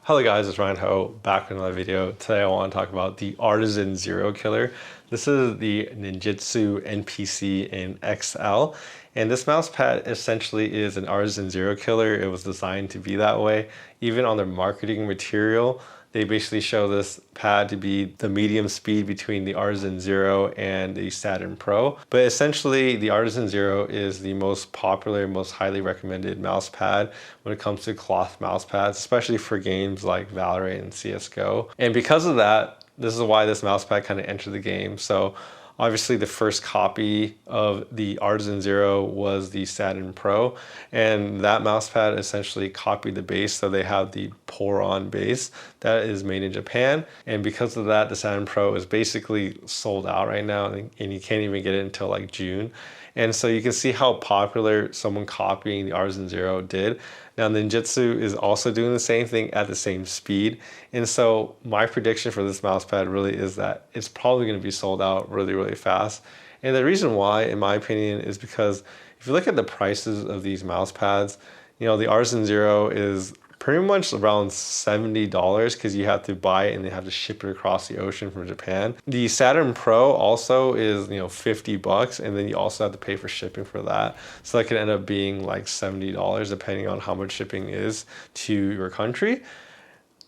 Hello guys, it's Ryan Ho back with another video. Today I want to talk about the Artisan Zero Killer. This is the Ninjutso NPC in XL, and this mouse pad essentially is an Artisan Zero Killer. It was designed to be that way. Even on their marketing material, they basically show this pad to be the medium speed between the Artisan Zero and the Saturn Pro. But essentially, the Artisan Zero is the most popular, most highly recommended mouse pad when it comes to cloth mouse pads, especially for games like Valorant and CSGO. And because of that, this is why this mouse pad kind of entered the game. So obviously the first copy of the Artisan Zero was the Saturn Pro, and that mousepad essentially copied the base, so they have the pour-on base that is made in Japan, and because of that, the Saturn Pro is basically sold out right now, and you can't even get it until like June. And so you can see how popular someone copying the Artisan Zero did. Now Ninjutso is also doing the same thing at the same speed. And so my prediction for this mousepad really is that it's probably going to be sold out really, really fast. And the reason why, in my opinion, is because if you look at the prices of these mousepads, the Artisan Zero is pretty much around $70 because you have to buy it and they have to ship it across the ocean from Japan. The Saturn Pro also is, $50, and then you also have to pay for shipping for that. So that could end up being like $70 depending on how much shipping is to your country.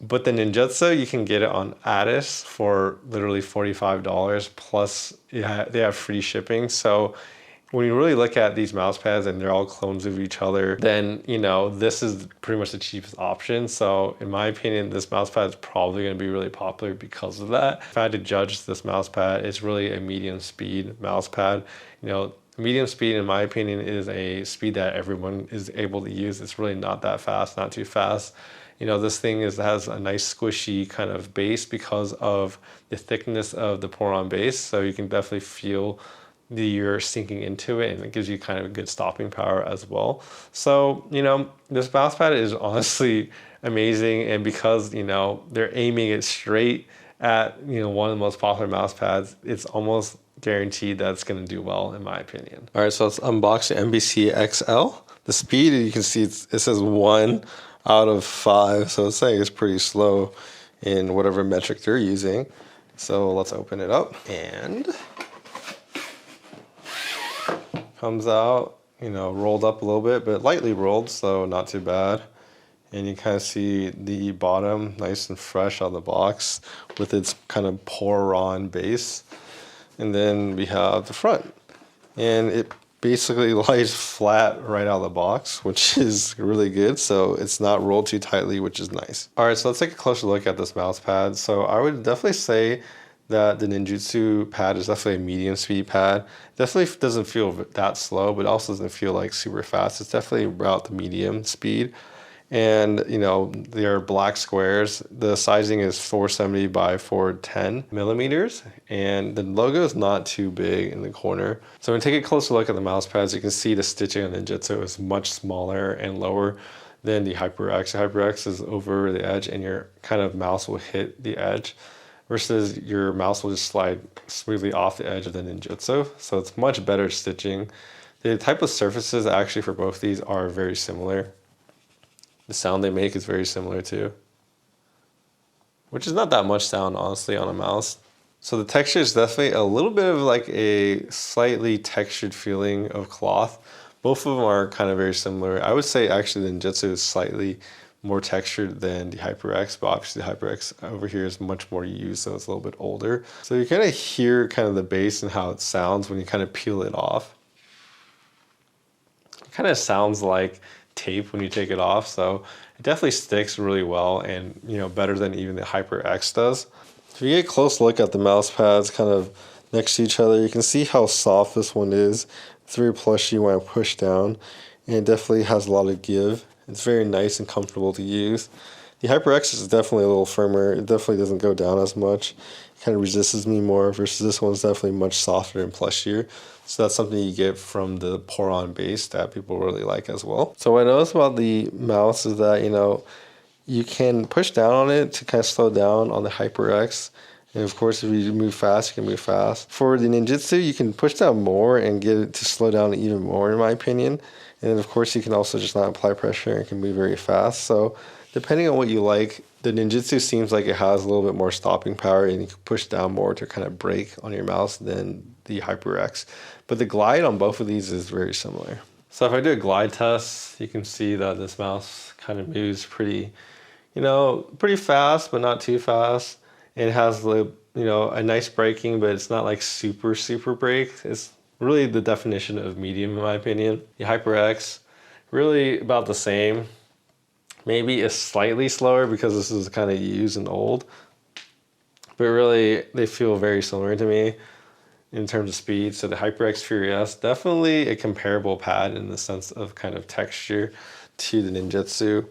But the Ninjutso, you can get it on Addis for literally $45 plus they have free shipping. So when you really look at these mouse pads and they're all clones of each other, then, this is pretty much the cheapest option. So in my opinion, this mouse pad is probably going to be really popular because of that. If I had to judge this mouse pad, it's really a medium speed mouse pad. Medium speed, in my opinion, is a speed that everyone is able to use. It's really not that fast, not too fast. This thing has a nice squishy kind of base because of the thickness of the pour-on base. So you can definitely feel you're sinking into it, and it gives you kind of a good stopping power as well. So, this mouse pad is honestly amazing. And because, they're aiming it straight at, one of the most popular mouse pads, it's almost guaranteed that it's going to do well, in my opinion. All right, so let's unbox the NPC XL. The speed, you can see it says 1 out of 5. So it's saying it's pretty slow in whatever metric they're using. So let's open it up, and comes out, rolled up a little bit, but lightly rolled, so not too bad. And you kind of see the bottom nice and fresh out of the box with its kind of pour-on base. And then we have the front, and it basically lies flat right out of the box, which is really good. So it's not rolled too tightly, which is nice. All right, so let's take a closer look at this mouse pad. So I would definitely say that the Ninjutso pad is definitely a medium speed pad. Definitely doesn't feel that slow, but also doesn't feel like super fast. It's definitely about the medium speed. And, they are black squares. The sizing is 470 by 410 millimeters, and the logo is not too big in the corner. So when we take a closer look at the mouse pads, you can see the stitching on the Ninjutso is much smaller and lower than the HyperX. The HyperX is over the edge, and your kind of mouse will hit the edge, versus your mouse will just slide smoothly off the edge of the Ninjutso. So it's much better stitching. The type of surfaces actually for both these are very similar. The sound they make is very similar too, which is not that much sound, honestly, on a mouse. So the texture is definitely a little bit of like a slightly textured feeling of cloth. Both of them are kind of very similar. I would say actually the Ninjutso is slightly more textured than the HyperX, but obviously the HyperX over here is much more used, so it's a little bit older. So you kind of hear kind of the bass and how it sounds when you kind of peel it off. It kind of sounds like tape when you take it off, so it definitely sticks really well, and better than even the HyperX does. If you get a close look at the mouse pads kind of next to each other, you can see how soft this one is. It's very plushy when I push down, and it definitely has a lot of give. It's very nice and comfortable to use. The HyperX is definitely a little firmer. It definitely doesn't go down as much. It kind of resists me more, versus this one's definitely much softer and plushier. So that's something you get from the pour-on base that people really like as well. So what I noticed about the mouse is that, you can push down on it to kind of slow down on the HyperX. And of course, if you move fast, you can move fast. For the Ninjutso, you can push down more and get it to slow down even more, in my opinion. And then of course, you can also just not apply pressure and can move very fast. So depending on what you like, the Ninjutsu seems like it has a little bit more stopping power and you can push down more to kind of break on your mouse than the HyperX. But the glide on both of these is very similar. So if I do a glide test, you can see that this mouse kind of moves pretty, pretty fast, but not too fast. It has a nice braking, but it's not like super, super brake. It's really the definition of medium in my opinion. The HyperX, really about the same. Maybe it's slightly slower because this is kind of used and old, but really they feel very similar to me in terms of speed. So the HyperX Fury S, definitely a comparable pad in the sense of kind of texture to the Ninjutsu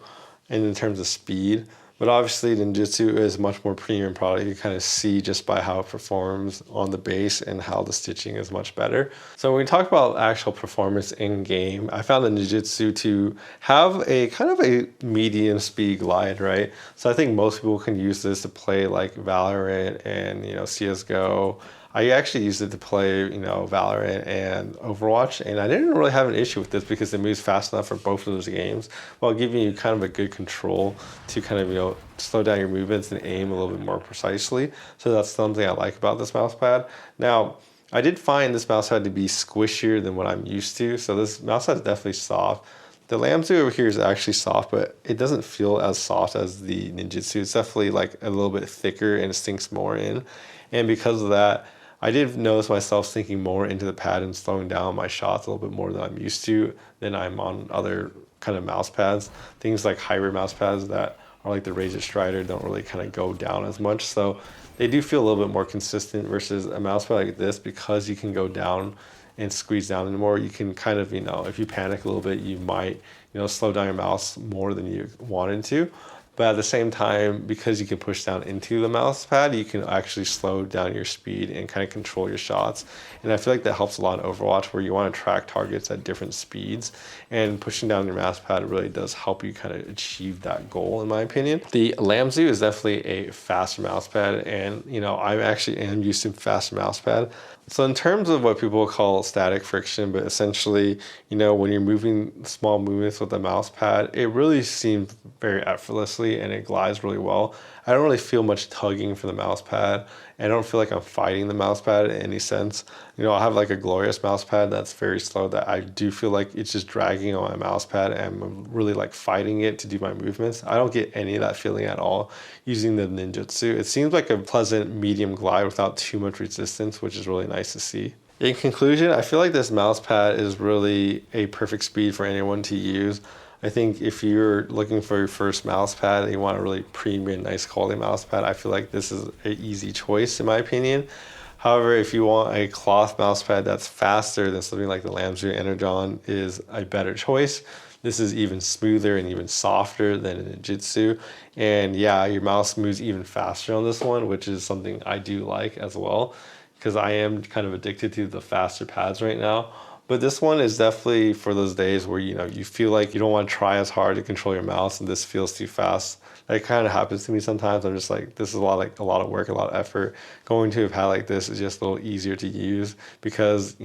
and in terms of speed. But obviously Ninjutsu is a much more premium product. You kind of see just by how it performs on the base and how the stitching is much better. So when we talk about actual performance in game, I found the Ninjutsu to have a kind of a medium speed glide, right? So I think most people can use this to play like Valorant and CSGO. I actually used it to play, Valorant and Overwatch, and I didn't really have an issue with this because it moves fast enough for both of those games while giving you kind of a good control to kind of, slow down your movements and aim a little bit more precisely. So that's something I like about this mouse pad. Now, I did find this mouse pad to be squishier than what I'm used to, so this mouse pad is definitely soft. The Lamzu over here is actually soft, but it doesn't feel as soft as the Ninjutsu. It's definitely like a little bit thicker and it sinks more in. And because of that, I did notice myself sinking more into the pad and slowing down my shots a little bit more than I'm used to than I'm on other kind of mouse pads. Things like hybrid mouse pads that are like the Razer Strider don't really kind of go down as much. So they do feel a little bit more consistent versus a mouse pad like this, because you can go down and squeeze down anymore. You can kind of, if you panic a little bit, you might, slow down your mouse more than you wanted to. But at the same time, because you can push down into the mouse pad, you can actually slow down your speed and kind of control your shots. And I feel like that helps a lot in Overwatch, where you want to track targets at different speeds. And pushing down your mouse pad really does help you kind of achieve that goal, in my opinion. The Lamzu is definitely a faster mouse pad, and I actually am used to faster mouse pad. So in terms of what people call static friction, but essentially, when you're moving small movements with the mouse pad, it really seems very effortlessly and it glides really well. I don't really feel much tugging for the mouse pad. I don't feel like I'm fighting the mouse pad in any sense. I have like a Glorious mouse pad that's very slow that I do feel like it's just dragging on my mouse pad and I'm really like fighting it to do my movements. I don't get any of that feeling at all using the Ninjutsu. It seems like a pleasant medium glide without too much resistance, which is really nice to see. In conclusion, I feel like this mouse pad is really a perfect speed for anyone to use. I think if you're looking for your first mouse pad and you want a really premium, nice quality mouse pad, I feel like this is an easy choice in my opinion. However, if you want a cloth mouse pad that's faster, than something like the Lamzu Energon is a better choice. This is even smoother and even softer than a Ninjutsu. And yeah, your mouse moves even faster on this one, which is something I do like as well, because I am kind of addicted to the faster pads right now. But this one is definitely for those days where you feel like you don't want to try as hard to control your mouse and this feels too fast. That kind of happens to me sometimes. I'm just like, this is a lot of work, a lot of effort. Going to a pad like this is just a little easier to use because,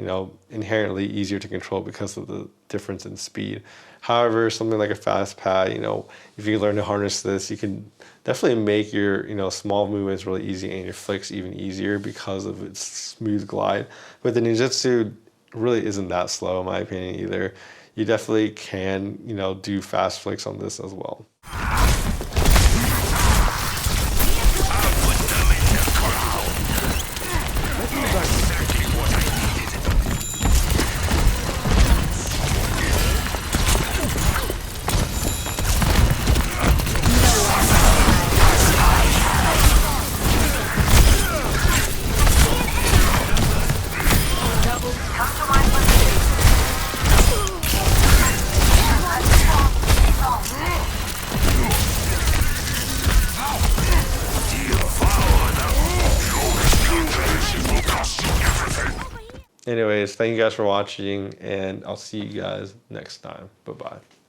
inherently easier to control because of the difference in speed. However, something like a fast pad, if you learn to harness this, you can definitely make your, small movements really easy and your flicks even easier because of its smooth glide. But the Ninjutsu really isn't that slow in my opinion either. You definitely can, do fast flicks on this as well. Anyways, thank you guys for watching, and I'll see you guys next time. Bye-bye.